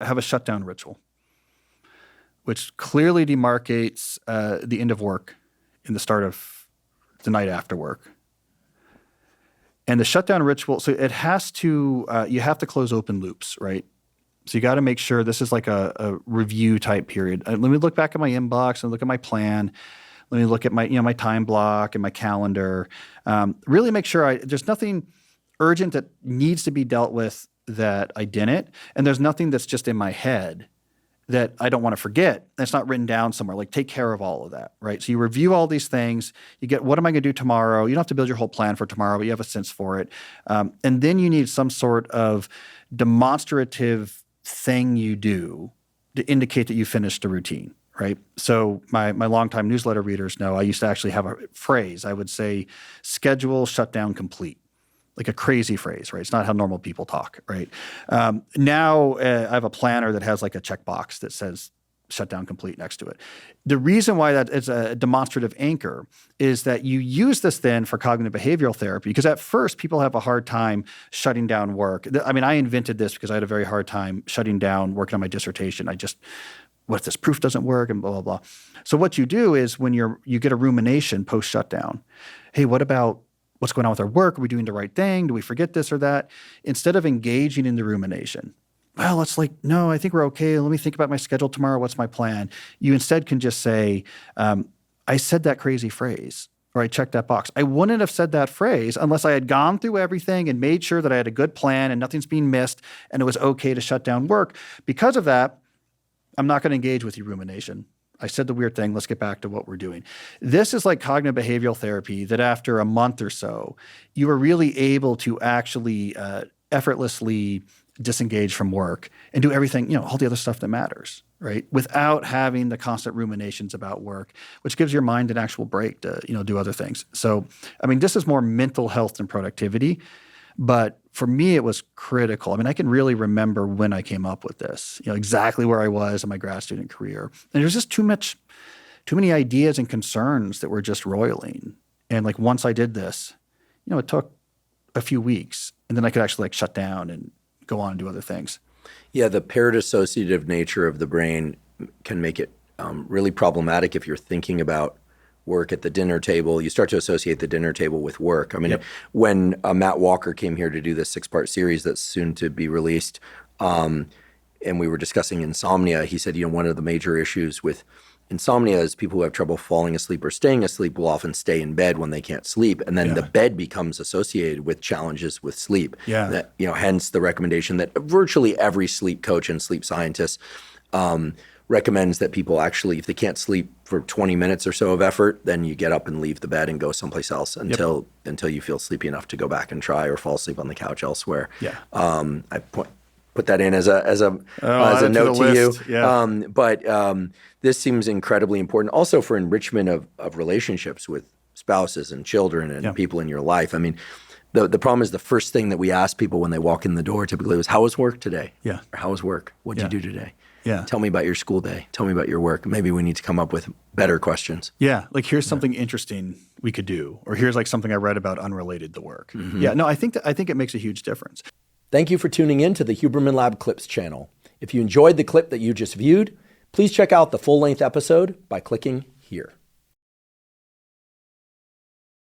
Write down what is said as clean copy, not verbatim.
have a shutdown ritual, which clearly demarcates the end of work and the start of the night after work. And the shutdown ritual, so it has to, you have to close open loops, right? So you got to make sure this is like a review type period. Let me look back at my inbox and look at my plan. Let me look at my, my time block and my calendar. Really make sure there's nothing urgent that needs to be dealt with that I didn't. And there's nothing that's just in my head that I don't want to forget. That's not written down somewhere. Like, take care of all of that, right? So you review all these things. You get, what am I going to do tomorrow? You don't have to build your whole plan for tomorrow, but you have a sense for it. And then you need some sort of demonstrative thing you do to indicate that you finished the routine, right? So my longtime newsletter readers know I used to actually have a phrase. I would say, schedule, shutdown, complete. Like a crazy phrase, right? It's not how normal people talk, right? Now I have a planner that has like a checkbox that says shutdown complete next to it. The reason why that is a demonstrative anchor is that you use this then for cognitive behavioral therapy, because at first people have a hard time shutting down work. I mean, I invented this because I had a very hard time shutting down working on my dissertation. What if this proof doesn't work, and blah, blah, blah. So what you do is when you get a rumination post-shutdown, hey, what about what's going on with our work? Are we doing the right thing? Do we forget this or that? Instead of engaging in the rumination, well, it's like, no, I think we're okay. Let me think about my schedule tomorrow. What's my plan? You instead can just say, I said that crazy phrase, or I checked that box. I wouldn't have said that phrase unless I had gone through everything and made sure that I had a good plan and nothing's being missed and it was okay to shut down work. Because of that, I'm not going to engage with your rumination. I said the weird thing. Let's get back to what we're doing. This is like cognitive behavioral therapy that after a month or so, you are really able to actually effortlessly disengage from work and do everything, all the other stuff that matters, right? Without having the constant ruminations about work, which gives your mind an actual break to, do other things. So, I mean, this is more mental health than productivity. But for me, it was critical. I mean, I can really remember when I came up with this, exactly where I was in my grad student career. And there's just too many ideas and concerns that were just roiling. And like once I did this, it took a few weeks, and then I could actually shut down and go on and do other things. Yeah, the paired associative nature of the brain can make it really problematic if you're thinking about work at the dinner table. You start to associate the dinner table with work. I mean, when Matt Walker came here to do this 6-part series that's soon to be released, and we were discussing insomnia, he said, one of the major issues with insomnia is people who have trouble falling asleep or staying asleep will often stay in bed when they can't sleep. And then the bed becomes associated with challenges with sleep. Yeah. That, hence the recommendation that virtually every sleep coach and sleep scientist recommends that people actually, if they can't sleep for 20 minutes or so of effort, then you get up and leave the bed and go someplace else until you feel sleepy enough to go back and try or fall asleep on the couch elsewhere. Yeah. I put that in as a note to you. Yeah. But this seems incredibly important also for enrichment of relationships with spouses and children and people in your life. I mean, the problem is the first thing that we ask people when they walk in the door typically was, how was work today? Yeah. Or how was work? What did you do today? Yeah. Tell me about your school day. Tell me about your work. Maybe we need to come up with better questions. Yeah. Like, here's something interesting we could do, or here's like something I read about unrelated to work. Mm-hmm. Yeah. No, I think it makes a huge difference. Thank you for tuning in to the Huberman Lab Clips channel. If you enjoyed the clip that you just viewed, please check out the full-length episode by clicking here.